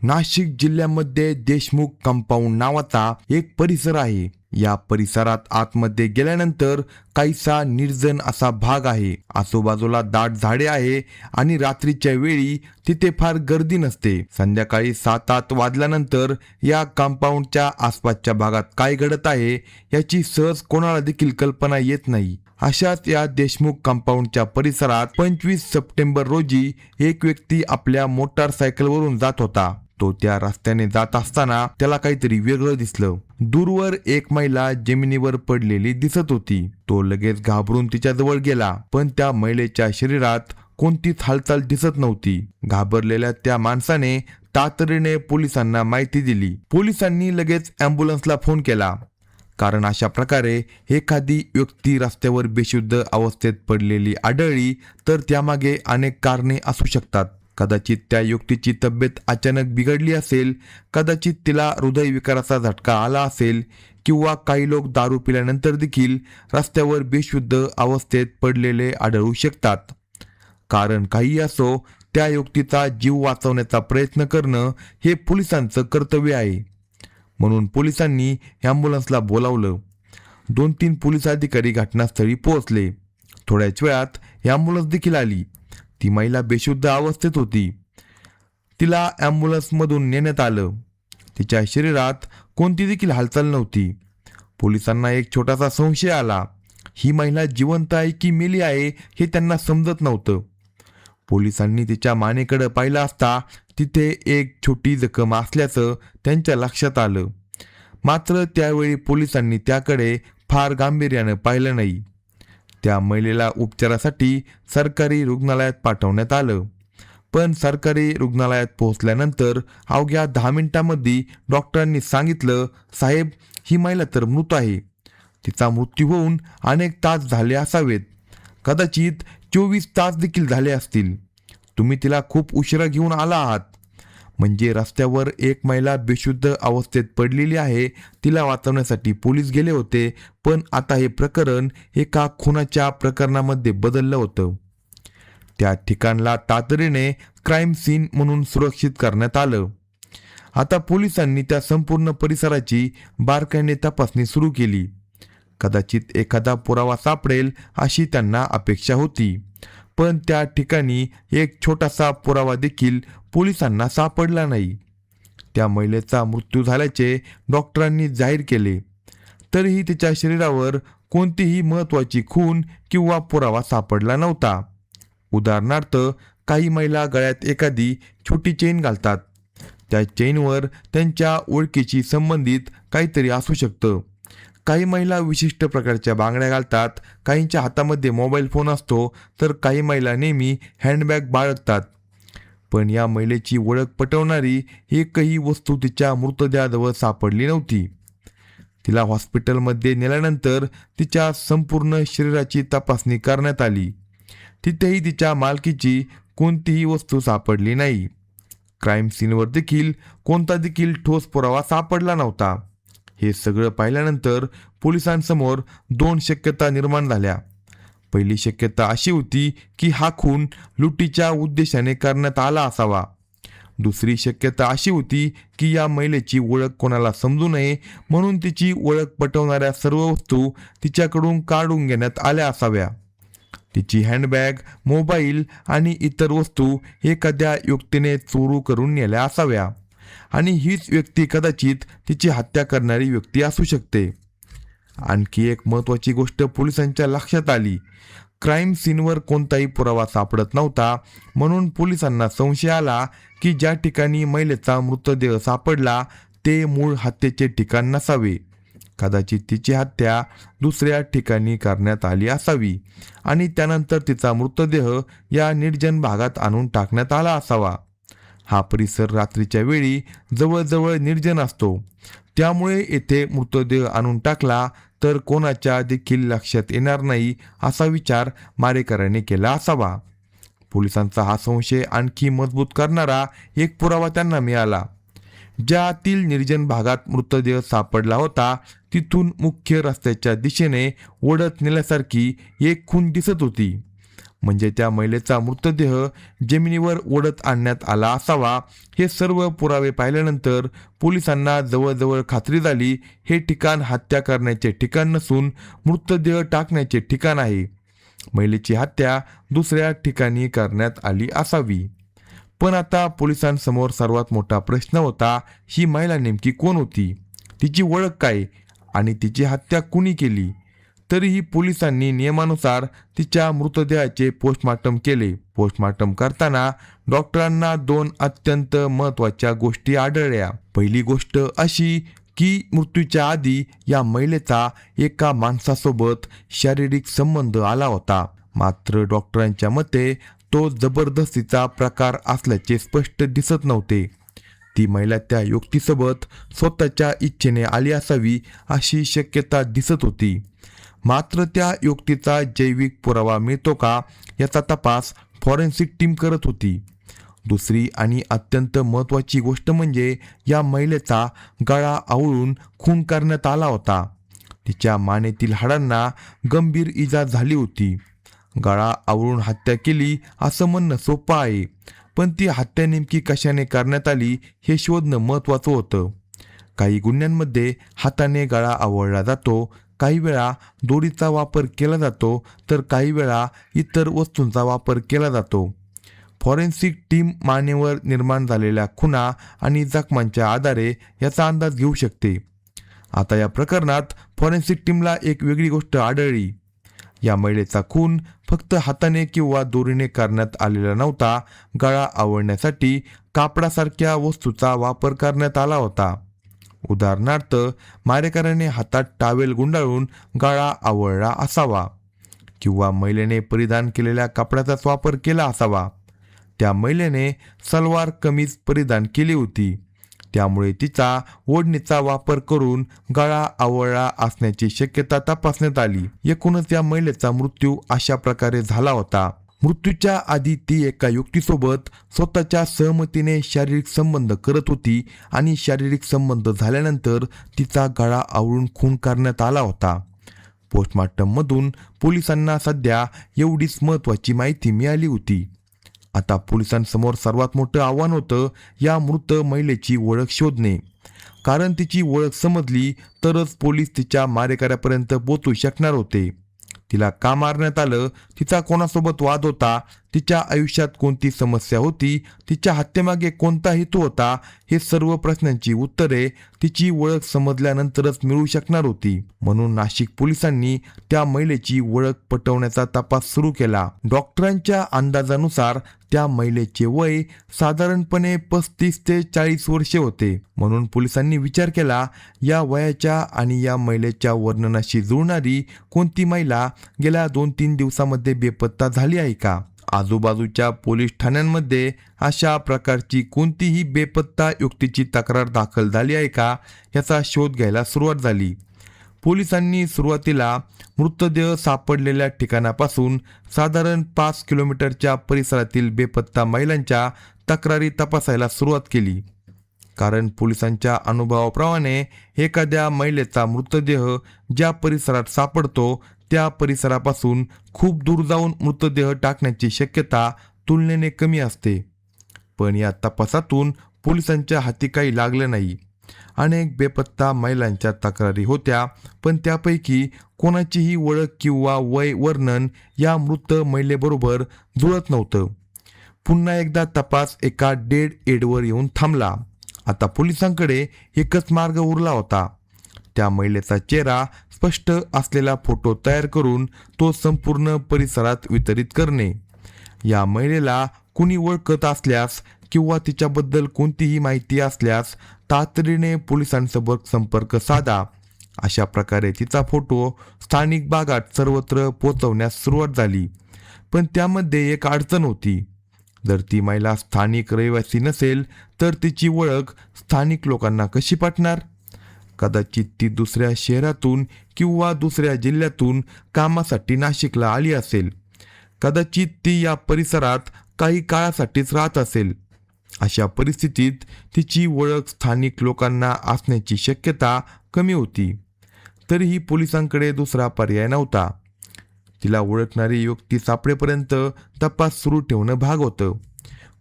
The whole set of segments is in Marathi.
नाशिक जिल्ह्यामध्ये देशमुख कंपाऊंड नावाचा एक परिसर आहे. या परिसरात आतमध्ये गेल्यानंतर काहीसा निर्जन असा भाग आहे. आजूबाजूला दाट झाडे आहे आणि रात्रीच्या वेळी तिथे फार गर्दी नसते. संध्याकाळी 7-8 वाजल्यानंतर या कंपाऊंडच्या आसपासच्या भागात काय घडत आहे याची सहज कोणाला देखील कल्पना येत नाही. अशाच या देशमुख कंपाऊंडच्या परिसरात 25 सप्टेंबर रोजी एक व्यक्ती आपल्या मोटारसायकलवरून जात होता. तो त्या रस्त्याने जात असताना त्याला काहीतरी वेगळं दिसलं. दूरवर एक महिला जमिनीवर पडलेली दिसत होती. तो लगेच घाबरून तिच्याजवळ गेला, पण त्या महिलेच्या शरीरात कोणतीच हालचाल दिसत नव्हती. घाबरलेल्या त्या माणसाने तातडीने पोलिसांना माहिती दिली. पोलिसांनी लगेच ॲम्ब्युलन्सला फोन केला, कारण अशा प्रकारे एखादी व्यक्ती रस्त्यावर बेशुद्ध अवस्थेत पडलेली आढळली तर त्यामागे अनेक कारणे असू शकतात. कदाचित त्या व्यक्तीची तब्येत अचानक बिघडली असेल, कदाचित तिला हृदयविकाराचा झटका आला असेल, किंवा काही लोक दारू पिल्यानंतर देखील रस्त्यावर बेशुद्ध अवस्थेत पडलेले आढळू शकतात. कारण काही असो, त्या व्यक्तीचा जीव वाचवण्याचा प्रयत्न करणं हे पोलिसांचं कर्तव्य आहे. म्हणून पोलिसांनी ॲम्ब्युलन्सला बोलावलं. 2-3 पोलीस अधिकारी घटनास्थळी पोहोचले. थोड्याच वेळात ॲम्ब्युलन्स देखील आली. ती महिला बेशुद्ध अवस्थेत होती. तिला ॲम्ब्युलन्समधून नेण्यात आलं. तिच्या शरीरात कोणती देखील हालचाल नव्हती. पोलिसांना एक छोटासा संशय आला. ही महिला जिवंत आहे की मेली आहे हे त्यांना समजत नव्हतं. पोलिसांनी तिच्या मानेकडे पाहिलं असता तिथे एक छोटी जखम असल्याचं त्यांच्या लक्षात आलं. मात्र त्यावेळी पोलिसांनी त्याकडे फार गांभीर्यानं पाहिलं नाही. त्या महिलेला उपचारासाठी सरकारी रुग्णालयात पाठवण्यात आलं. पण सरकारी रुग्णालयात पोहोचल्यानंतर अवघ्या 10 मिनिटांमध्ये डॉक्टरांनी सांगितलं, साहेब, ही महिला तर मृत आहे. तिचा मृत्यू होऊन अनेक तास झाले असावेत, कदाचित 24 तास देखील झाले असतील. तुम्ही तिला खूप उशिरा घेऊन आला आहात. म्हणजे रस्त्यावर एक महिला बेशुद्ध अवस्थेत पडलेली आहे, तिला वाचवण्यासाठी पोलीस गेले होते, पण आता हे प्रकरण एका खुनाच्या प्रकरणामध्ये बदललं होतं. त्या ठिकाणला तातडीने क्राईम सीन म्हणून सुरक्षित करण्यात आलं. आता पोलिसांनी त्या संपूर्ण परिसराची बारकाईने तपासणी सुरू केली. कदाचित एखादा पुरावा सापडेल अशी त्यांना अपेक्षा होती, पण त्या ठिकाणी एक छोटासा पुरावा देखील पोलिसांना सापडला नाही. त्या महिलेचा मृत्यू झाल्याचे डॉक्टरांनी जाहीर केले, तरीही तिच्या शरीरावर कोणतीही महत्त्वाची खून किंवा पुरावा सापडला नव्हता. उदाहरणार्थ, काही महिला गळ्यात एखादी छोटी चेन घालतात. त्या चेनवर त्यांच्या ओळखीशी संबंधित काहीतरी असू शकतं. काही महिला विशिष्ट प्रकारच्या बांगड्या घालतात. काहींच्या हातामध्ये मोबाईल फोन असतो, तर काही महिला नेहमी हँडबॅग बाळगतात. पण या महिलेची ओळख पटवणारी एकही वस्तू तिच्या मृतदेहाजवळ सापडली नव्हती. तिला हॉस्पिटलमध्ये नेल्यानंतर तिच्या संपूर्ण शरीराची तपासणी करण्यात आली. तिथेही तिच्या मालकीची कोणतीही वस्तू सापडली नाही. क्राईम सीनवर देखील कोणता देखील ठोस पुरावा सापडला नव्हता. हे सगळं पाहिल्यानंतर पोलिसांसमोर 2 शक्यता निर्माण झाल्या. पहिली शक्यता अशी होती की हा खून लुटीच्या उद्देशाने करण्यात आला असावा. दुसरी शक्यता अशी होती की या महिलेची ओळख कोणाला समजू नये म्हणून तिची ओळख पटवणाऱ्या सर्व वस्तू तिच्याकडून काढून घेण्यात आल्या असाव्या. तिची हँडबॅग, मोबाईल आणि इतर वस्तू एखाद्या व्यक्तीने चोरू करून नेल्या असाव्या आणि हीच व्यक्ती कदाचित तिची हत्या करणारी व्यक्ती असू शकते. आणखी एक महत्त्वाची गोष्ट पोलिसांच्या लक्षात आली. क्राईम सीनवर कोणताही पुरावा सापडत नव्हता, म्हणून पोलिसांना संशय आला की ज्या ठिकाणी महिलेचा मृतदेह सापडला ते मूळ हत्येचे ठिकाण नसावे. कदाचित तिची हत्या दुसऱ्या ठिकाणी करण्यात आली असावी आणि त्यानंतर तिचा मृतदेह या निर्जन भागात आणून टाकण्यात आला असावा. हा परिसर रात्रीच्या वेळी जवळजवळ निर्जन असतो, त्यामुळे येथे मृतदेह आणून टाकला तर कोणाच्या देखील लक्षात येणार नाही असा विचार मारेकऱ्याने केला असावा. पोलिसांचा हा संशय आणखी मजबूत करणारा एक पुरावा त्यांना मिळाला. ज्यातील निर्जन भागात मृतदेह सापडला होता तिथून मुख्य रस्त्याच्या दिशेने ओढत नेल्यासारखी एक खूण दिसत होती. म्हणजे त्या महिलेचा मृतदेह जमिनीवर ओढत आणण्यात आला असावा. हे सर्व पुरावे पाहिल्यानंतर पोलिसांना जवळजवळ खात्री झाली, हे ठिकाण हत्या करण्याचे ठिकाण नसून मृतदेह टाकण्याचे ठिकाण आहे. महिलेची हत्या दुसऱ्या ठिकाणी करण्यात आली असावी. पण आता पोलिसांसमोर सर्वात मोठा प्रश्न होता, ही महिला नेमकी कोण होती, तिची ओळख काय आणि तिची हत्या कुणी केली. तरीही पोलिसांनी नियमानुसार तिच्या मृतदेहाचे पोस्टमॉर्टम केले. पोस्टमॉर्टम करताना डॉक्टरांना 2 अत्यंत महत्त्वाच्या गोष्टी आढळल्या. पहिली गोष्ट अशी की मृत्यूच्या आधी या महिलेचा एका माणसासोबत शारीरिक संबंध आला होता. मात्र डॉक्टरांच्या मते तो जबरदस्तीचा प्रकार असल्याचे स्पष्ट दिसत नव्हते. ती महिला त्या व्यक्तीसोबत स्वतःच्या इच्छेने आली असावी अशी शक्यता दिसत होती. मात्र त्या व्यक्तीचा जैविक पुरावा मिळतो का याचा तपास फॉरेन्सिक टीम करत होती. दुसरी आणि अत्यंत महत्त्वाची गोष्ट म्हणजे या महिलेचा गळा आवळून खून करण्यात आला होता. तिच्या मानेतील हाडांना गंभीर इजा झाली होती. गळा आवळून हत्या केली असं म्हणणं सोपं आहे, पण ती हत्या नेमकी कशाने करण्यात आली हे शोधणं महत्त्वाचं होतं. काही गुन्ह्यांमध्ये हाताने गळा आवळला जातो, काही वेळा दोरीचा वापर केला जातो, तर काही वेळा इतर वस्तूंचा वापर केला जातो. फॉरेन्सिक टीम मानेवर निर्माण झालेल्या खुणा आणि जखमांच्या आधारे याचा अंदाज घेऊ शकते. आता या प्रकरणात फॉरेन्सिक टीमला एक वेगळी गोष्ट आढळली. या महिलेचा खून फक्त हाताने किंवा दोरीने करण्यात आलेला नव्हता. गळा आवळण्यासाठी कापडासारख्या वस्तूचा वापर करण्यात आला होता. उदाहरणार्थ, मारेकऱ्याने हातात टॉवेल गुंडाळून गळा आवळला असावा किंवा महिलेने परिधान केलेल्या कपड्याचाच वापर केला असावा. त्या महिलेने सलवार कमीज परिधान केली होती, त्यामुळे तिचा ओढणीचा वापर करून गळा आवळला असण्याची शक्यता तपासण्यात आली. एकूणच या महिलेचा मृत्यू अशा प्रकारे झाला होता. मृत्यूच्या आधी ती एका व्यक्तीसोबत स्वतःच्या सहमतीने शारीरिक संबंध करत होती आणि शारीरिक संबंध झाल्यानंतर तिचा गळा आवळून खून करण्यात आला होता. पोस्टमॉर्टममधून पोलिसांना सध्या एवढीच महत्त्वाची माहिती मिळाली होती. आता पोलिसांसमोर सर्वात मोठं आव्हान होतं या मृत महिलेची ओळख शोधणे. कारण तिची ओळख समजली तरच पोलीस तिच्या मारेकऱ्यापर्यंत पोहोचू शकणार होते. तिला का मारण्यात आलं, तिचा कोणासोबत वाद होता, तिच्या आयुष्यात कोणती समस्या होती, तिच्या हत्येमागे कोणता हेतू होता, हे सर्व प्रश्नांची उत्तरे तिची ओळख समजल्यानंतरच मिळू शकणार होती. म्हणून नाशिक पोलिसांनी त्या महिलेची ओळख पटवण्याचा तपास सुरू केला. डॉक्टरांच्या अंदाजानुसार त्या महिलेचे वय साधारणपणे 35 ते 40 वर्षे होते. म्हणून पोलिसांनी विचार केला, या वयाच्या आणि या महिलेच्या वर्णनाशी जुळणारी कोणती महिला गेल्या 2-3 दिवसामध्ये बेपत्ता झाली आहे का. आजूबाजूच्या पोलीस ठाण्यांमध्ये अशा प्रकारची कोणतीही बेपत्ता व्यक्तीची तक्रार दाखल झाली आहे का याचा शोध घ्यायला सुरुवात झाली. पोलिसांनी सुरुवातीला मृतदेह सापडलेल्या ठिकाणापासून साधारण 5 किलोमीटरच्या परिसरातील बेपत्ता महिलांच्या तक्रारी तपासायला सुरुवात केली. कारण पोलिसांच्या अनुभवाप्रमाणे एखाद्या महिलेचा मृतदेह ज्या परिसरात सापडतो त्या परिसरापासून खूप दूर जाऊन मृतदेह टाकण्याची शक्यता तुलनेने कमी असते. पण या तपासातून पोलिसांच्या हाती काही लागलं नाही. अनेक बेपत्ता महिलांच्या तक्रारी होत्या, पण त्यापैकी कोणाचीही ओळख किंवा वय वर्णन या मृत महिलेबरोबर जुळत नव्हतं. पुन्हा एकदा तपास एका डेड एंडवर येऊन थांबला. आता पोलिसांकडे एकच मार्ग उरला होता, त्या महिलेचा चेहरा स्पष्ट असलेला फोटो तयार करून तो संपूर्ण परिसरात वितरित करणे. या महिलेला कुणी ओळखत असल्यास किंवा तिच्याबद्दल कोणतीही माहिती असल्यास तातडीने पोलिसांसोबत संपर्क साधा. अशा प्रकारे तिचा फोटो स्थानिक भागात सर्वत्र पोहोचवण्यास सुरुवात झाली. पण त्यामध्ये एक अडचण होती. जर ती महिला स्थानिक रहिवासी नसेल तर तिची ओळख स्थानिक लोकांना कशी पटणार. कदाचित ती दुसऱ्या शहरातून किंवा दुसऱ्या जिल्ह्यातून कामासाठी नाशिकला आली असेल. कदाचित ती या परिसरात काही काळासाठीच राहत असेल. अशा परिस्थितीत तिची ओळख स्थानिक लोकांना असण्याची शक्यता कमी होती. तरीही पोलिसांकडे दुसरा पर्याय नव्हता. तिला ओळखणारी व्यक्ती सापडेपर्यंत तपास सुरू ठेवणं भाग होतं.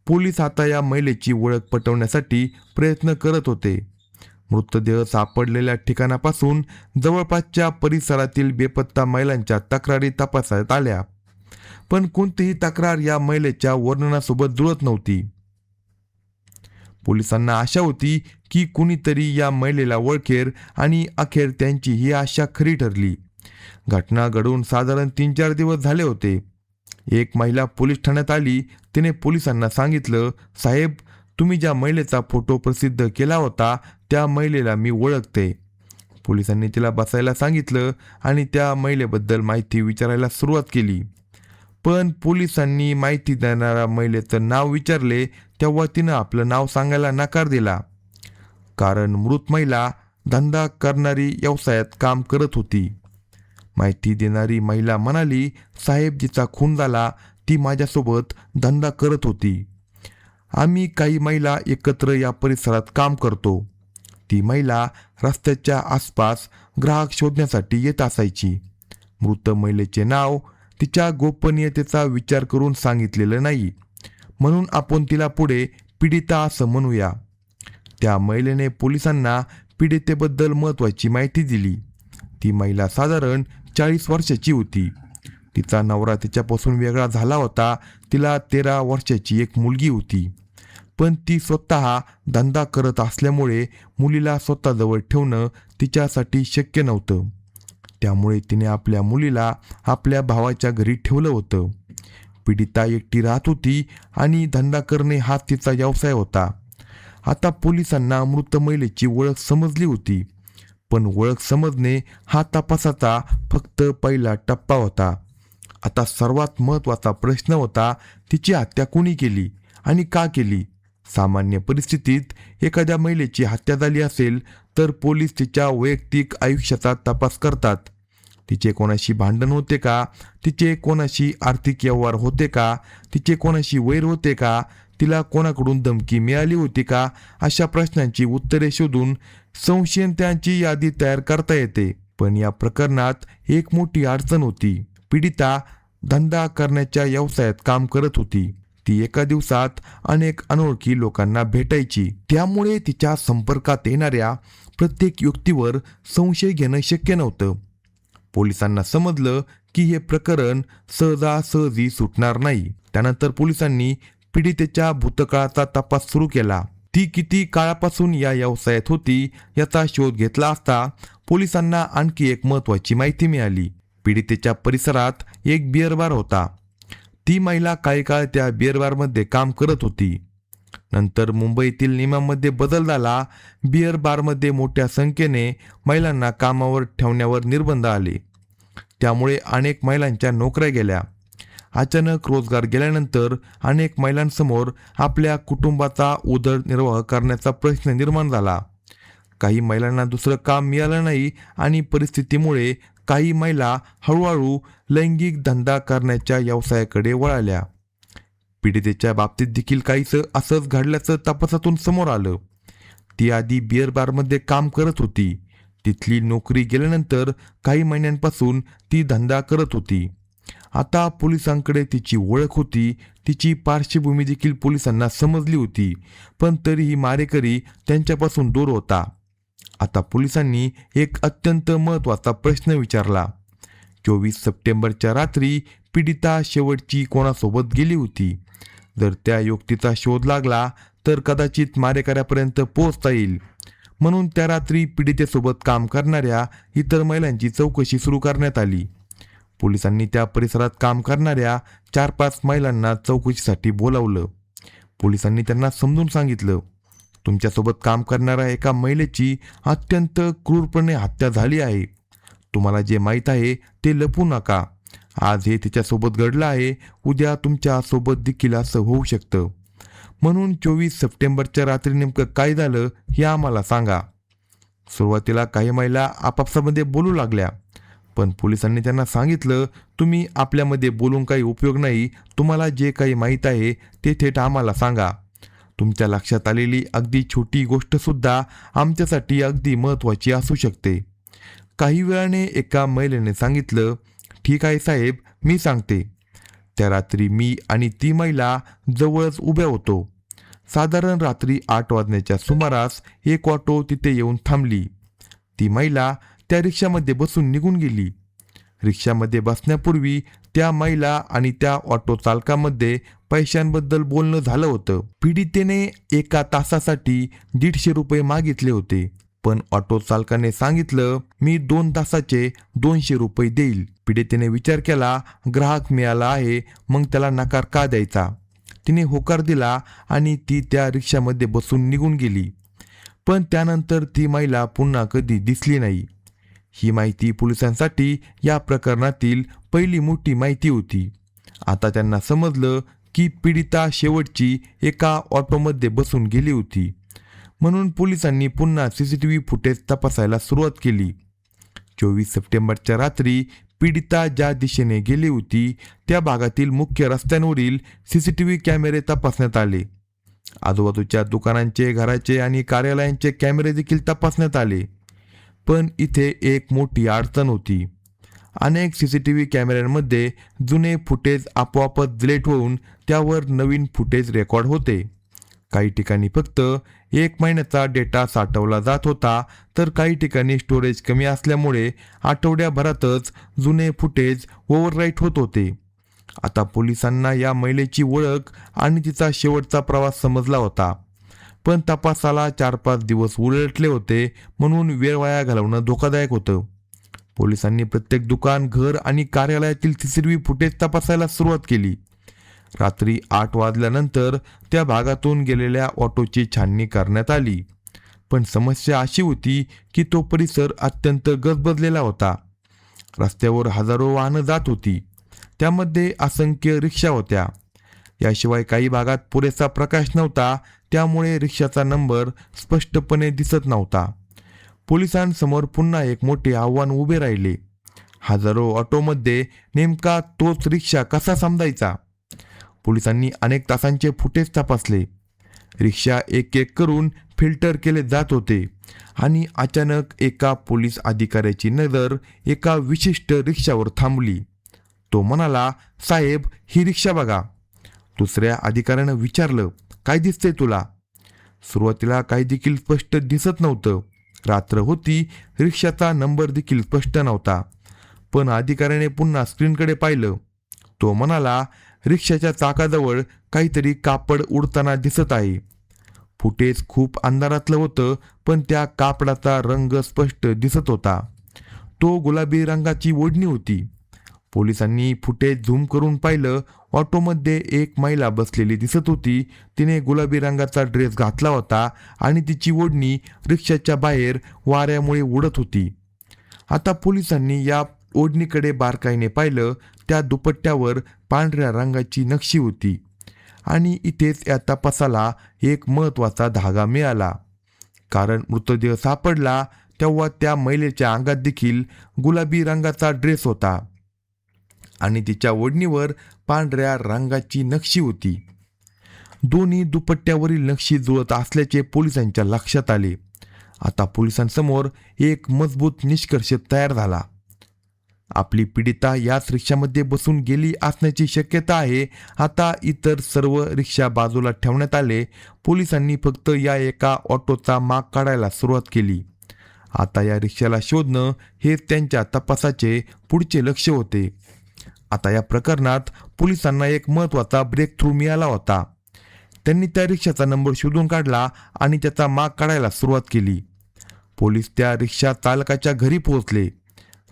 पोलीस आता या महिलेची ओळख पटवण्यासाठी प्रयत्न करत होते. मृतदेह सापडलेल्या ठिकाणापासून जवळपासच्या परिसरातील बेपत्ता महिलांच्या तक्रारी तपासण्यात आल्या, पण कोणतीही तक्रार या महिलेच्या वर्णनासोबत जुळत नव्हती. पोलिसांना आशा होती की कुणीतरी या महिलेला ओळखेल आणि अखेर त्यांची ही आशा खरी ठरली. घटना घडून साधारण 3-4 दिवस झाले होते. एक महिला पोलीस ठाण्यात आली. तिने पोलिसांना सांगितलं, साहेब, तुम्ही ज्या महिलेचा फोटो प्रसिद्ध केला होता त्या महिलेला मी ओळखते. पोलिसांनी तिला बसायला सांगितलं आणि त्या महिलेबद्दल माहिती विचारायला सुरुवात केली. पण पोलिसांनी माहिती देणाऱ्या महिलेचं नाव विचारले तेव्हा तिनं आपलं नाव सांगायला नकार दिला, कारण मृत महिला धंदा करणारी व्यवसायात काम करत होती. माहिती देणारी महिला म्हणाली, साहेब, जिचा खून झाला ती माझ्यासोबत धंदा करत होती. आम्ही काही महिला एकत्र या परिसरात काम करतो. ती महिला रस्त्याच्या आसपास ग्राहक शोधण्यासाठी येत असायची. मृत महिलेचे नाव तिच्या गोपनीयतेचा विचार करून सांगितलेलं नाही, म्हणून आपण तिला पुढे पीडिता असं म्हणूया. त्या महिलेने पोलिसांना पीडितेबद्दल महत्त्वाची माहिती दिली. ती महिला साधारण 40 वर्षाची होती. तिचा नवरा तिच्यापासून वेगळा झाला होता. तिला 13 वर्षाची एक मुलगी होती, पण ती स्वतः धंदा करत असल्यामुळे मुलीला स्वतःजवळ ठेवणं तिच्यासाठी शक्य नव्हतं. त्यामुळे तिने आपल्या मुलीला आपल्या भावाच्या घरी ठेवलं होतं. पीडिता एकटी राहत होती आणि धंदा करणे हा तिचा व्यवसाय होता. आता पोलिसांना मृत महिलेची ओळख समजली होती, पण ओळख समजणे हा तपासाचा फक्त पहिला टप्पा होता. आता सर्वात महत्त्वाचा प्रश्न होता, तिची हत्या कोणी केली आणि का केली? सामान्य परिस्थितीत एखाद्या महिलेची हत्या झाली असेल तर पोलीस तिच्या वैयक्तिक आयुष्याचा तपास करतात. तिचे कोणाशी भांडण होते का? तिचे कोणाशी आर्थिक व्यवहार होते का? तिचे कोणाशी वैर होते का? तिला कोणाकडून धमकी मिळाली होती का? अशा प्रश्नांची उत्तरे शोधून संशयितांची यादी तयार करता येते. पण या प्रकरणात एक मोठी अडचण होती. पीडिता धंदा करण्याच्या व्यवसायात काम करत होती. ती एका दिवसात अनेक अनोळखी लोकांना भेटायची. त्यामुळे तिच्या संपर्कात येणाऱ्या प्रत्येक व्यक्तीवर संशय घेणं शक्य नव्हतं. पोलिसांना समजलं की हे प्रकरण सहजासहजी सुटणार नाही. त्यानंतर पोलिसांनी पीडितेच्या भूतकाळाचा तपास सुरू केला. ती किती काळापासून या व्यवसायात होती याचा शोध घेतला असता पोलिसांना आणखी एक महत्त्वाची माहिती मिळाली. पीडितेच्या परिसरात एक बिअर बार होता. ती महिला काही काळ त्या बिअर बारमध्ये काम करत होती. नंतर मुंबईतील नियमांमध्ये बदल झाला. बिअर बारमध्ये मोठ्या संख्येने महिलांना कामावर ठेवण्यावर निर्बंध आले. त्यामुळे अनेक महिलांच्या नोकऱ्या गेल्या. अचानक रोजगार गेल्यानंतर अनेक महिलांसमोर आपल्या कुटुंबाचा उदरनिर्वाह करण्याचा प्रश्न निर्माण झाला. काही महिलांना दुसरं काम मिळालं नाही आणि परिस्थितीमुळे काही महिला हळूहळू लैंगिक धंदा करण्याच्या व्यवसायाकडे वळाल्या. पीडितेच्या बाबतीत देखील काहीसं असंच घडल्याचं तपासातून समोर आलं. ती आधी बिअर बारमध्ये काम करत होती. तिथली नोकरी गेल्यानंतर काही महिन्यांपासून ती धंदा करत होती. आता पोलिसांकडे तिची ओळख होती. तिची पार्श्वभूमी देखील पोलिसांना समजली होती, पण तरीही मारेकरी त्यांच्यापासून दूर होता. आता पोलिसांनी एक अत्यंत महत्त्वाचा प्रश्न विचारला. 24 सप्टेंबरच्या रात्री पीडिता शेवटची कोणासोबत गेली होती? जर त्या व्यक्तीचा शोध लागला तर कदाचित मारेकऱ्यापर्यंत पोहोचता येईल. म्हणून त्या रात्री पीडितेसोबत काम करणाऱ्या इतर महिलांची चौकशी सुरू करण्यात आली. पोलिसांनी त्या परिसरात काम करणाऱ्या 4-5 महिलांना चौकशीसाठी बोलावलं. पोलिसांनी त्यांना समजून सांगितलं, तुमच्यासोबत काम करणाऱ्या एका महिलेची अत्यंत क्रूरपणे हत्या झाली आहे. तुम्हाला जे माहीत आहे ते लपवू नका. आज हे तिच्यासोबत घडलं आहे, उद्या तुमच्यासोबत देखील असं होऊ शकतं. म्हणून 24 सप्टेंबरच्या रात्री नेमकं काय झालं हे आम्हाला सांगा. सुरुवातीला काही महिला आपापसामध्ये बोलू लागल्या, पण पोलिसांनी त्यांना सांगितलं, तुम्ही आपल्यामध्ये बोलून काही उपयोग नाही. तुम्हाला जे काही माहीत आहे ते थेट आम्हाला सांगा. तुमच्या लक्षात आलेली अगदी छोटी गोष्टसुद्धा आमच्यासाठी अगदी महत्त्वाची असू शकते. काही वेळाने एका महिलेने सांगितलं, ठीक आहे साहेब, मी सांगते. त्या रात्री मी आणि ती महिला जवळच उभ्या होतो. साधारण रात्री 8 वाजण्याच्या सुमारास एक ऑटो तिथे येऊन थांबली. ती महिला त्या रिक्षामध्ये बसून निघून गेली. रिक्षामध्ये बसण्यापूर्वी त्या महिला आणि त्या ऑटो चालकामध्ये पैशांबद्दल बोलणं झालं होतं. पीडितेने एका तासासाठी 150 रुपये मागितले होते, पण ऑटो चालकाने सांगितलं, मी 2 तासाचे 200 रुपये देईल. पीडितेने विचार केला, ग्राहक मिळाला आहे, मग त्याला नकार का द्यायचा. तिने होकार दिला आणि ती त्या रिक्षामध्ये बसून निघून गेली. पण त्यानंतर ती महिला पुन्हा कधी दिसली नाही. ही माहिती पोलिसांसाठी या प्रकरणातील पहिली मोठी माहिती होती. आता त्यांना समजलं की पीडिता शेवटची एका ऑटोमध्ये बसून गेली होती. म्हणून पोलिसांनी पुन्हा CCTV फुटेज तपासायला सुरुवात केली. 24 सप्टेंबरच्या रात्री पीडिता ज्या दिशेने गेली होती त्या भागातील मुख्य रस्त्यांवरील CCTV कॅमेरे तपासण्यात आले. आजूबाजूच्या दुकानांचे, घराचे आणि कार्यालयांचे कॅमेरे देखील तपासण्यात आले. पण इथे एक मोठी अडचण होती. अनेक CCTV कॅमेऱ्यांमध्ये जुने फुटेज आपोआपच डिलीट होऊन त्यावर नवीन फुटेज रेकॉर्ड होते. काही ठिकाणी फक्त 1 महिन्याचा डेटा साठवला जात होता, तर काही ठिकाणी स्टोरेज कमी असल्यामुळे आठवड्याभरातच जुने फुटेज ओव्हरराईट होत होते. आता पोलिसांना या महिलेची ओळख आणि तिचा शेवटचा प्रवास समजला होता. पण तपासाला 4-5 दिवस उलटले होते, म्हणून वेळ वाया घालवणं धोकादायक होतं. पोलिसांनी प्रत्येक दुकान, घर आणि कार्यालयातील CCTV फुटेज तपासायला सुरुवात केली. रात्री 8 वाजल्यानंतर त्या भागातून गेलेल्या ऑटोची छाननी करण्यात आली. पण समस्या अशी होती की तो परिसर अत्यंत गजबजलेला होता. रस्त्यावर हजारो वाहनं जात होती, त्यामध्ये असंख्य रिक्षा होत्या. याशिवाय काही भागात पुरेसा प्रकाश नव्हता, त्यामुळे रिक्षाचा नंबर स्पष्टपणे दिसत नव्हता. पोलिसांसमोर पुन्हा एक मोठे आव्हान उभे राहिले. हजारो ऑटोमध्ये नेमका तोच रिक्षा कसा समजायचा. पोलिसांनी अनेक तासांचे फुटेज तपासले. रिक्षा एक एक करून फिल्टर केले जात होते आणि अचानक एका पोलीस अधिकाऱ्याची नजर एका विशिष्ट रिक्षावर थांबली. तो म्हणाला, साहेब, ही रिक्षा बघा. दुसऱ्या अधिकाऱ्यानं विचारलं, काय दिसतंय तुला. सुरुवातीला काही देखील स्पष्ट दिसत नव्हतं. रात्र होती, रिक्षाचा नंबर देखील स्पष्ट नव्हता. पण अधिकाऱ्याने पुन्हा स्क्रीनकडे पाहिलं. तो म्हणाला, रिक्षाच्या चाकाजवळ काहीतरी कापड उडताना दिसत आहे. फुटेज खूप अंधारातलं होतं, पण त्या कापडाचा रंग स्पष्ट दिसत होता. तो गुलाबी रंगाची ओढणी होती. पोलिसांनी फुटेज झूम करून पाहिलं. ऑटोमध्ये एक महिला बसलेली दिसत होती. तिने गुलाबी रंगाचा ड्रेस घातला होता आणि तिची ओढणी रिक्षाच्या बाहेर वाऱ्यामुळे उडत होती. आता पोलिसांनी या ओढणीकडे बारकाईने पाहिलं. त्या दुपट्ट्यावर पांढऱ्या रंगाची नक्षी होती आणि इथेच या तपासाला एक महत्त्वाचा धागा मिळाला. कारण मृतदेह सापडला तेव्हा त्या महिलेच्या अंगात देखील गुलाबी रंगाचा ड्रेस होता आणि तिच्या ओढणीवर पांढऱ्या रंगाची नक्षी होती. दोन्ही दुपट्ट्यावरील नक्षी जुळत असल्याचे पोलिसांच्या लक्षात आले. आता पोलिसांसमोर एक मजबूत निष्कर्ष तयार झाला. आपली पीडिता याच रिक्षामध्ये बसून गेली असण्याची शक्यता आहे. आता इतर सर्व रिक्षा बाजूला ठेवण्यात आले. पोलिसांनी फक्त या एका ऑटोचा माग काढायला सुरुवात केली. आता या रिक्षाला शोधणं हे त्यांच्या तपासाचे पुढचे लक्ष्य होते. आता या प्रकरणात पोलिसांना एक महत्त्वाचा ब्रेक थ्रू मिळाला होता. त्यांनी त्या रिक्षाचा नंबर शोधून काढला आणि त्याचा माग काढायला सुरुवात केली. पोलीस त्या रिक्षा चालकाच्या घरी पोहोचले.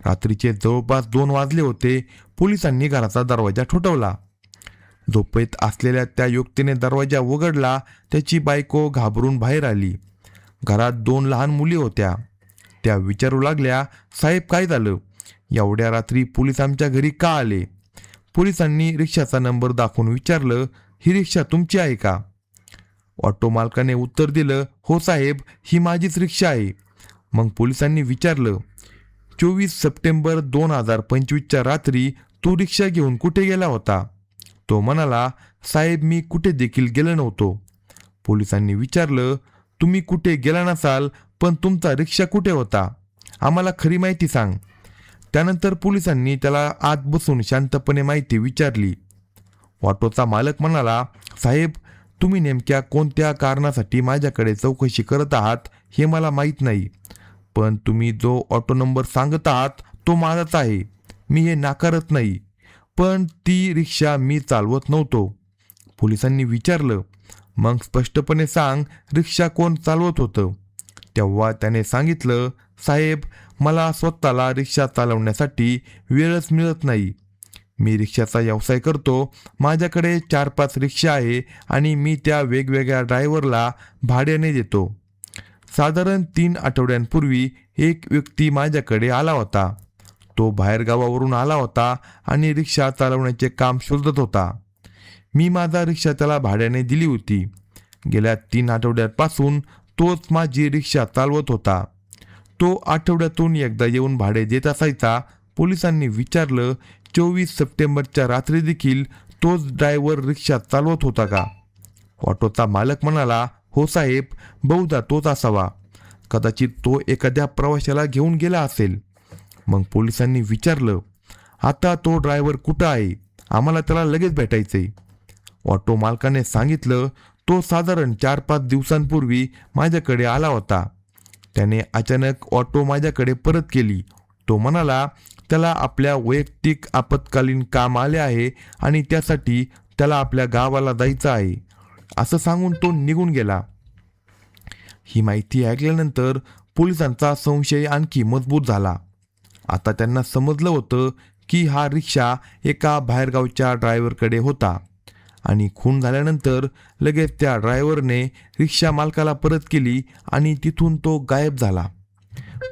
रात्रीचे जवळपास 2 वाजले होते. पोलिसांनी घराचा दरवाजा ठोठावला. झोपेत असलेल्या त्या युवतीने दरवाजा उघडला. त्याची बायको घाबरून बाहेर आली. घरात 2 लहान मुली होत्या. त्या विचारू लागल्या, साहेब, काय झालं. एवढ्या रात्री पोलीस आमच्या घरी का आले. पोलिसांनी रिक्षाचा नंबर दाखवून विचारलं, ही रिक्षा तुमची आहे का. ऑटो मालकाने उत्तर दिलं, हो साहेब, ही माझीच रिक्षा आहे. मग पोलिसांनी विचारलं, 24 सप्टेंबर 2025च्या रात्री तू रिक्षा घेऊन कुठे गेला होता. तो म्हणाला, साहेब, मी कुठे देखील गेलो नव्हतो. पोलिसांनी विचारलं, तुम्ही कुठे गेला नसाल, पण तुमचा रिक्षा कुठे होता. आम्हाला खरी माहिती सांग. त्यानंतर पोलिसांनी त्याला आत बसून शांतपणे माहिती विचारली. ऑटोचा मालक म्हणाला, साहेब, तुम्ही नेमक्या कोणत्या कारणासाठी माझ्याकडे चौकशी करत आहात हे मला माहीत नाही, पण तुम्ही जो ऑटो नंबर सांगत आहात तो माझाच आहे. मी हे नाकारत नाही, पण ती रिक्षा मी चालवत नव्हतो. पोलिसांनी विचारलं, मग स्पष्टपणे सांग, रिक्षा कोण चालवत होतं? तेव्हा त्याने सांगितलं, साहेब, मला स्वतःला रिक्षा चालवण्यासाठी वेळच मिळत नाही. मी रिक्षाचा व्यवसाय करतो. माझ्याकडे 4-5 रिक्षा आहे आणि मी त्या वेगवेगळ्या ड्रायव्हरला भाड्याने देतो. साधारण 3 आठवड्यांपूर्वी एक व्यक्ती माझ्याकडे आला होता. तो बाहेरगावावरून आला होता आणि रिक्षा चालवण्याचे काम शोधत होता. मी माझा रिक्षा त्याला भाड्याने दिली होती. गेल्या 3 आठवड्यांपासून तोच माझी रिक्षा चालवत होता. तो आठवड्यातून एकदा येऊन भाडे देत असायचा. पोलिसांनी विचारलं, 24 सप्टेंबरच्या रात्री देखील तोच ड्रायव्हर रिक्षा चालवत होता का? ऑटोचा मालक म्हणाला, हो साहेब, बहुधा तोच असावा. कदाचित तो एखाद्या प्रवाशाला घेऊन गेला असेल. मग पोलिसांनी विचारलं, आता तो ड्रायव्हर कुठं आहे? आम्हाला त्याला लगेच भेटायचंय. ऑटो मालकाने सांगितलं, तो साधारण 4-5 दिवसांपूर्वी माझ्याकडे आला होता. त्याने अचानक ऑटो माझ्याकडे परत केली. तो म्हणाला, त्याला आपल्या वैयक्तिक आपत्कालीन काम आले आहे आणि त्यासाठी त्याला आपल्या गावाला जायचं आहे, असं सांगून तो निघून गेला. ही माहिती ऐकल्यानंतर पोलिसांचा संशय आणखी मजबूत झाला. आता त्यांना समजलं होतं की हा रिक्षा एका बाहेरगावच्या ड्रायव्हरकडे होता आणि खून झाल्यानंतर लगेच त्या ड्रायव्हरने रिक्षा मालकाला परत केली आणि तिथून तो गायब झाला.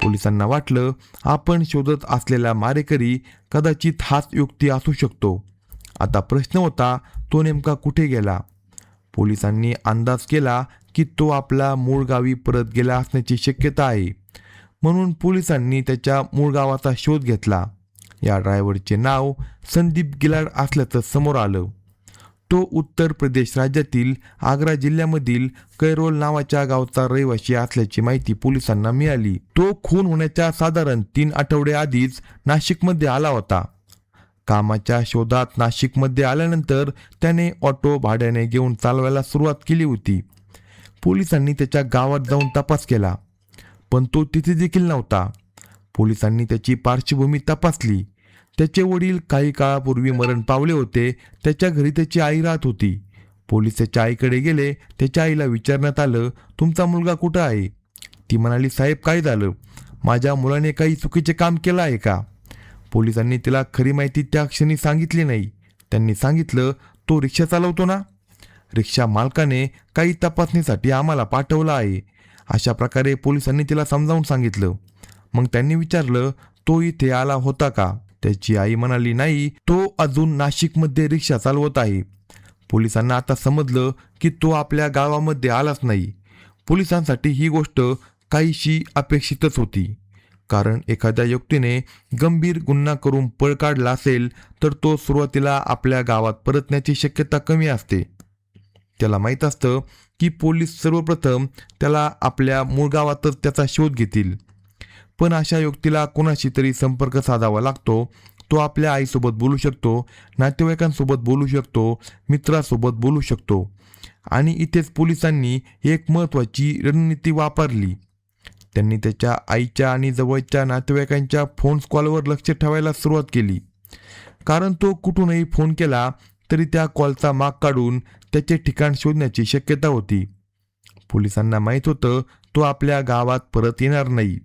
पोलिसांना वाटलं, आपण शोधत असलेला मारेकरी कदाचित हाच व्यक्ती असू शकतो. आता प्रश्न होता, तो नेमका कुठे गेला? पोलिसांनी अंदाज केला की तो आपला मूळ गावी परत गेला असण्याची शक्यता आहे. म्हणून पोलिसांनी त्याच्या मूळ गावाचा शोध घेतला. या ड्रायव्हरचे नाव संदीप गिलाड असल्याचं समोर आलं. तो उत्तर प्रदेश राज्यातील आग्रा जिल्ह्यामधील कैरोल नावाच्या गावचा रहिवासी असल्याची माहिती पोलिसांना मिळाली. तो खून होण्याच्या साधारण 3 आठवडे आधीच नाशिकमध्ये आला होता. कामाच्या शोधात नाशिकमध्ये आल्यानंतर त्याने ऑटो भाड्याने घेऊन चालवायला सुरुवात केली होती. पोलिसांनी त्याच्या गावात जाऊन तपास केला, पण तो तिथे देखील नव्हता. पोलिसांनी त्याची पार्श्वभूमी तपासली. त्याचे वडील काही काळापूर्वी मरण पावले होते. त्याच्या घरी त्याची आई राहत होती. पोलीस त्याच्या आईकडे गेले. त्याच्या आईला विचारण्यात आलं, तुमचा मुलगा कुठं आहे? ती म्हणाली, साहेब, काय झालं? माझ्या मुलाने काही चुकीचे काम केलं आहे का? पोलिसांनी तिला खरी माहिती त्या क्षणी सांगितली नाही. त्यांनी सांगितलं, तो रिक्षा चालवतो ना? रिक्षा मालकाने काही तपासणीसाठी आम्हाला पाठवलं आहे. अशा प्रकारे पोलिसांनी तिला समजावून सांगितलं. मग त्यांनी विचारलं, तो इथे आला होता का? त्याची आई म्हणाली, नाही, तो अजून नाशिकमध्ये रिक्षा चालवत आहे. पोलिसांना आता समजलं की तो आपल्या गावामध्ये आलाच नाही. पोलिसांसाठी ही गोष्ट काहीशी अपेक्षितच होती, कारण एखाद्या व्यक्तीने गंभीर गुन्हा करून पळ काढला असेल तर तो सुरुवातीला आपल्या गावात परतण्याची शक्यता कमी असते. त्याला माहीत असतं की पोलीस सर्वप्रथम त्याला आपल्या मूळ गावातच त्याचा शोध घेतील. पण अशा व्यक्तीला कोणाशी तरी संपर्क साधावा लागतो. तो आपल्या आईसोबत बोलू शकतो, नातेवाईकांसोबत बोलू शकतो, मित्रासोबत बोलू शकतो. आणि इथेच पोलिसांनी एक महत्त्वाची रणनीती वापरली. त्यांनी त्याच्या आईच्या आणि जवळच्या नातेवाईकांच्या फोन कॉलवर लक्ष ठेवायला सुरुवात केली, कारण तो कुठूनही फोन केला तरी त्या कॉलचा माग काढून त्याचे ठिकाण शोधण्याची शक्यता होती. पोलिसांना माहीत होतं तो आपल्या गावात परत येणार नाही,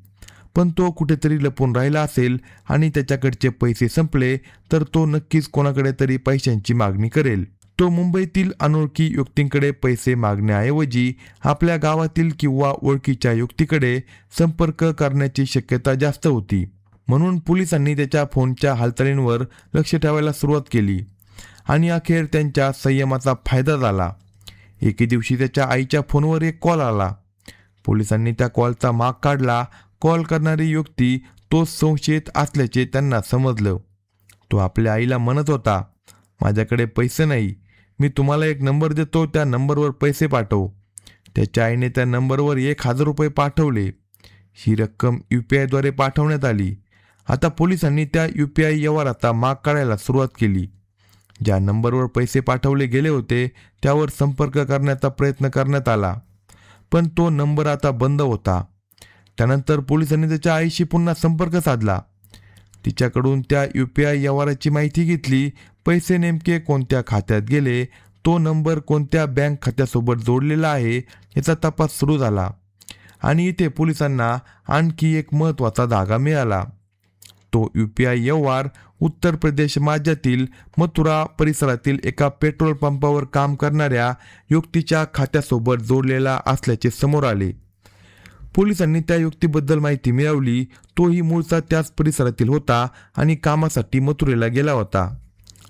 पण तो कुठेतरी लपून राहिला असेल आणि त्याच्याकडचे पैसे संपले तर तो नक्कीच कोणाकडे तरी पैशांची मागणी करेल. तो मुंबईतील अनोळखी व्यक्तींकडे पैसे मागण्याऐवजी आपल्या गावातील किंवा ओळखीच्या व्यक्तीकडे संपर्क करण्याची शक्यता जास्त होती. म्हणून पोलिसांनी त्याच्या फोनच्या हालचालींवर लक्ष ठेवायला सुरुवात केली आणि अखेर त्यांच्या संयमाचा फायदा झाला. एके दिवशी त्याच्या आईच्या फोनवर एक कॉल आला. पोलिसांनी त्या कॉलचा माग काढला. कॉल करणारी व्यक्ती तो संशयित असल्याचे त्यांना समजलं. तो आपल्या आईला म्हणत होता, माझ्याकडे पैसे नाही, मी तुम्हाला एक नंबर देतो, त्या नंबरवर पैसे पाठव. त्याच्या आईने त्या नंबरवर 1000 रुपये पाठवले. ही रक्कम UPI द्वारे पाठवण्यात आली आता पोलिसांनी त्या UPI व्यवहाराचा माग काढायला सुरुवात केली. ज्या नंबरवर पैसे पाठवले गेले होते त्यावर संपर्क करण्याचा प्रयत्न करण्यात आला, पण तो नंबर आता बंद होता. त्यानंतर पोलिसांनी त्याच्या आईशी पुन्हा संपर्क साधला. तिच्याकडून त्या UPI व्यवहाराची माहिती घेतली. पैसे नेमके कोणत्या खात्यात गेले, तो नंबर कोणत्या बँक खात्यासोबत जोडलेला आहे याचा तपास सुरू झाला. आणि इथे पोलिसांना आणखी एक महत्त्वाचा धागा मिळाला. तो UPI व्यवहार उत्तर प्रदेश राज्यातील मथुरा परिसरातील एका पेट्रोल पंपावर काम करणाऱ्या व्यक्तीच्या खात्यासोबत जोडलेला असल्याचे समोर आले. पोलिसांनी त्या व्यक्तीबद्दल माहिती मिळवली. तोही मूळचा त्याच परिसरातील होता आणि कामासाठी मथुरेला गेला होता.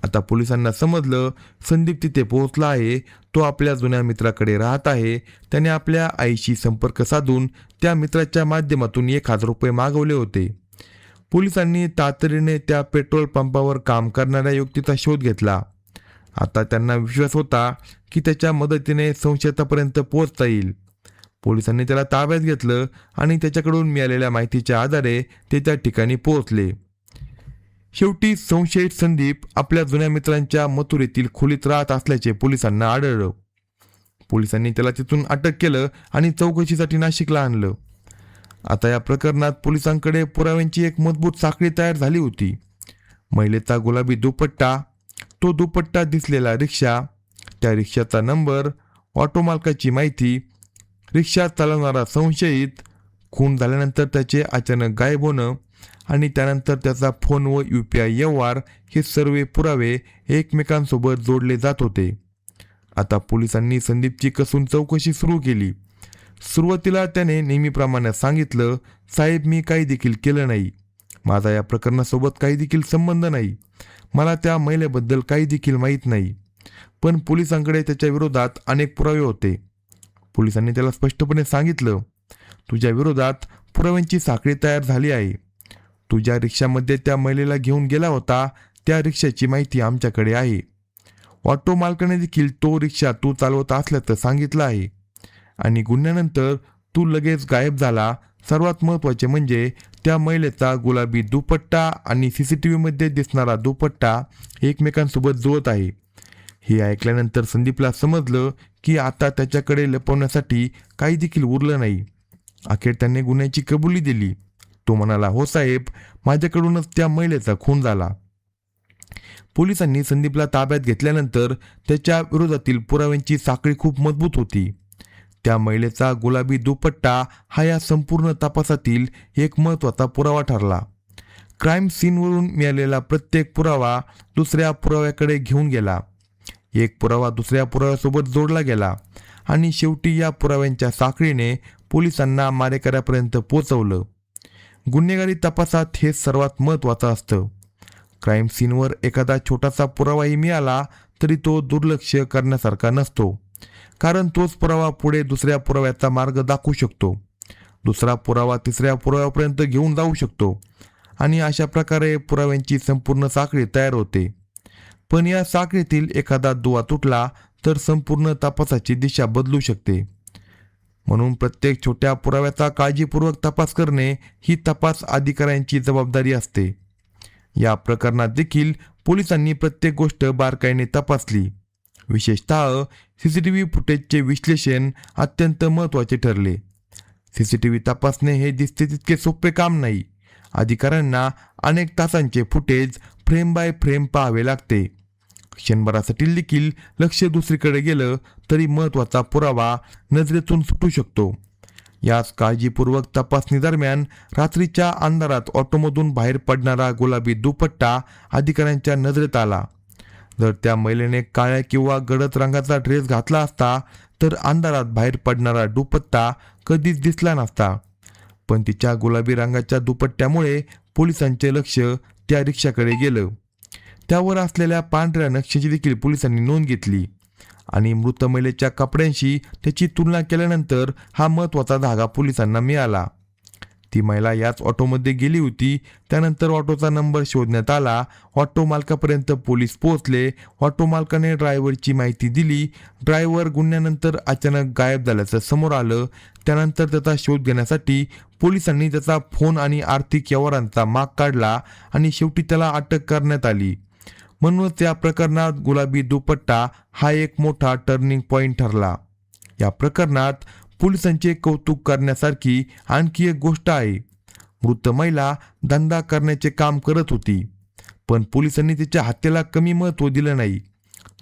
आता पोलिसांना समजलं संदीप तिथे पोहोचला आहे. तो आपल्या जुन्या मित्राकडे राहत आहे. त्याने आपल्या आईशी संपर्क साधून त्या मित्राच्या माध्यमातून 1,000 रुपये मागवले होते. पोलिसांनी तातडीने त्या पेट्रोल पंपावर काम करणाऱ्या व्यक्तीचा शोध घेतला. आता त्यांना विश्वास होता की त्याच्या मदतीने संशयितापर्यंत पोहोचता येईल. पोलिसांनी त्याला ताब्यात घेतलं आणि त्याच्याकडून मिळालेल्या माहितीच्या आधारे ते त्या ठिकाणी पोहोचले. शेवटी संशयित संदीप आपल्या जुन्या मित्रांच्या मथुरेतील खोलीत राहत असल्याचे पोलिसांना आढळलं. पोलिसांनी त्याला तिथून अटक केलं आणि चौकशीसाठी नाशिकला आणलं. आता या प्रकरणात पोलिसांकडे पुराव्यांची एक मजबूत साखळी तयार झाली होती. महिलेचा गुलाबी दुपट्टा, तो दुपट्टा दिसलेला रिक्षा, त्या रिक्षाचा नंबर, ऑटो मालकाची माहिती, रिक्षा चालवणारा संशयित, खून झाल्यानंतर त्याचे अचानक गायब होणं आणि त्यानंतर त्याचा फोन व UPI व्यवहार, हे सर्व पुरावे एकमेकांसोबत जोडले जात होते. आता पोलिसांनी संदीपची कसून चौकशी सुरू केली. सुरुवातीला त्याने नेहमीप्रमाणे सांगितलं, साहेब मी काही देखील केलं नाही, माझा या प्रकरणासोबत काही देखील संबंध नाही, मला त्या महिलेबद्दल काही देखील माहीत नाही. पण पोलिसांकडे त्याच्या विरोधात अनेक पुरावे होते. पोलिसांनी त्याला स्पष्टपणे सांगितलं, तुझ्या विरोधात पुराव्यांची साखळी तयार झाली आहे. तू ज्या रिक्षामध्ये त्या महिलेला घेऊन गेला होता त्या रिक्षाची माहिती आमच्याकडे आहे. ऑटो मालकाने देखील तो रिक्षा तू चालवत असल्याचं सांगितलं आहे. आणि गुन्ह्यानंतर तू लगेच गायब झाला. सर्वात महत्त्वाचे म्हणजे त्या महिलेचा गुलाबी दुपट्टा आणि CCTV मध्ये दिसणारा दुपट्टा एकमेकांसोबत जुळत आहे. हे ऐकल्यानंतर संदीपला समजलं की आता त्याच्याकडे लपवण्यासाठी काही देखील उरलं नाही. अखेर त्याने गुन्ह्याची कबुली दिली. तो म्हणाला, हो साहेब, माझ्याकडूनच त्या महिलेचा खून झाला. पोलिसांनी संदीपला ताब्यात घेतल्यानंतर त्याच्या विरोधातील पुराव्यांची साखळी खूप मजबूत होती. त्या महिलेचा गुलाबी दुपट्टा हा या संपूर्ण तपासातील एक महत्त्वाचा पुरावा ठरला. क्राईम सीनवरून मिळालेला प्रत्येक पुरावा दुसऱ्या पुराव्याकडे घेऊन गेला. एक पुरावा दुसऱ्या पुराव्यासोबत जोडला गेला आणि शेवटी या पुराव्यांच्या साखळीने पोलिसांना मारेकऱ्यापर्यंत पोहोचवलं. गुन्हेगारी तपासात हे सर्वात महत्त्वाचं असतं. क्राईम सीनवर एखादा छोटासा पुरावाही मिळाला तरी तो दुर्लक्ष करण्यासारखा नसतो, कारण तोच पुरावा पुढे दुसऱ्या पुराव्याचा मार्ग दाखवू शकतो. दुसरा पुरावा तिसऱ्या पुराव्यापर्यंत घेऊन जाऊ शकतो आणि अशा प्रकारे पुराव्यांची संपूर्ण साखळी तयार होते. पण या साखळीतील एखादा दुवा तुटला तर संपूर्ण तपासाची दिशा बदलू शकते. म्हणून प्रत्येक छोट्या पुराव्याचा काळजीपूर्वक तपास करणे ही तपास अधिकाऱ्यांची जबाबदारी असते. या प्रकरणात देखील पोलिसांनी प्रत्येक गोष्ट बारकाईने तपासली. विशेषतः CCTV फुटेजचे विश्लेषण अत्यंत महत्त्वाचे ठरले. CCTV तपासणे हे दिसते तितके सोपे काम नाही. अधिकाऱ्यांना अनेक तासांचे फुटेज फ्रेम बाय फ्रेम पाहावे लागते. क्षणभरासाठी देखील लक्ष दुसरीकडे गेलं तरी महत्त्वाचा पुरावा नजरेतून सुटू शकतो. याच काळजीपूर्वक तपासणी दरम्यान रात्रीच्या अंधारात ऑटोमधून बाहेर पडणारा गुलाबी दुपट्टा अधिकाऱ्यांच्या नजरेत आला. जर त्या महिलेने काळ्या किंवा गडद रंगाचा ड्रेस घातला असता तर अंधारात बाहेर पडणारा दुपट्टा कधीच दिसला नसता. पण तिच्या गुलाबी रंगाच्या दुपट्ट्यामुळे पोलिसांचे लक्ष त्या रिक्षाकडे गेलं. त्यावर असलेल्या पांढऱ्या नक्षीची देखील पोलिसांनी नोंद घेतली आणि मृत महिलेच्या कपड्यांशी त्याची तुलना केल्यानंतर हा महत्त्वाचा धागा पोलिसांना मिळाला. ती महिला याच ऑटोमध्ये गेली होती. त्यानंतर ऑटोचा नंबर शोधण्यात आला. ऑटो मालकापर्यंत पोलीस पोहोचले. ऑटो मालकाने ड्रायव्हरची माहिती दिली. ड्रायव्हर गुन्ह्यानंतर अचानक गायब झाल्याचं समोर आलं. त्यानंतर त्याचा शोध घेण्यासाठी पोलिसांनी त्याचा फोन आणि आर्थिक व्यवहारांचा माग काढला आणि शेवटी त्याला अटक करण्यात आली. म्हणूनच या प्रकरणात गुलाबी दुपट्टा हा एक मोठा टर्निंग पॉइंट ठरला. या प्रकरणात पोलिसांचे कौतुक करण्यासारखी आणखी एक गोष्ट आहे. मृत महिला धंदा करण्याचे काम करत होती, पण पोलिसांनी तिच्या हत्येला कमी महत्त्व दिलं नाही.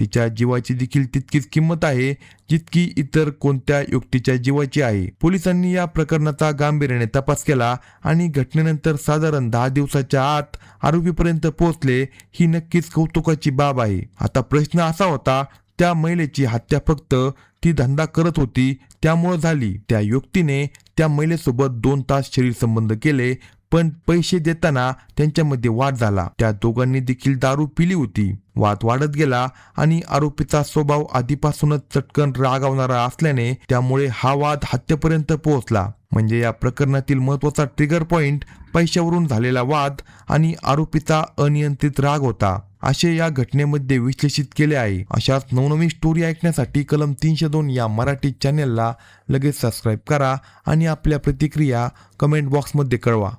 तिच्या जीवाची देखील तितकीच किंमत आहे जितकी इतर कोणत्या व्यक्तीच्या जीवाची आहे. पोलिसांनी या प्रकरणाचा गांभीर्याने तपास केला आणि घटनेनंतर साधारण 10 दिवसाच्या आत आरोपीपर्यंत पोहोचले. ही नक्कीच कौतुकाची बाब आहे. आता प्रश्न असा होता, त्या महिलेची हत्या फक्त ती धंदा करत होती त्यामुळे झाली? त्या व्यक्तीने त्या महिलेसोबत 2 तास शरीर संबंध केले, पण पैसे देताना त्यांच्यामध्ये वाद झाला. त्या दोघांनी देखील दारू पिली होती. वाद वाढत गेला आणि आरोपीचा स्वभाव आधीपासूनच चटकन रागावणारा असल्याने त्यामुळे हा वाद हत्येपर्यंत पोहोचला. म्हणजे या प्रकरणातील महत्त्वाचा ट्रिगर पॉइंट पैशावरून झालेला वाद आणि आरोपीचा अनियंत्रित राग होता, असे या घटनेमध्ये विश्लेषित केले आहे. अशाच नवनवीन स्टोरी ऐकण्यासाठी कलम 302 या मराठी चॅनेलला लगेच सबस्क्राईब करा आणि आपल्या प्रतिक्रिया कमेंट बॉक्समध्ये कळवा.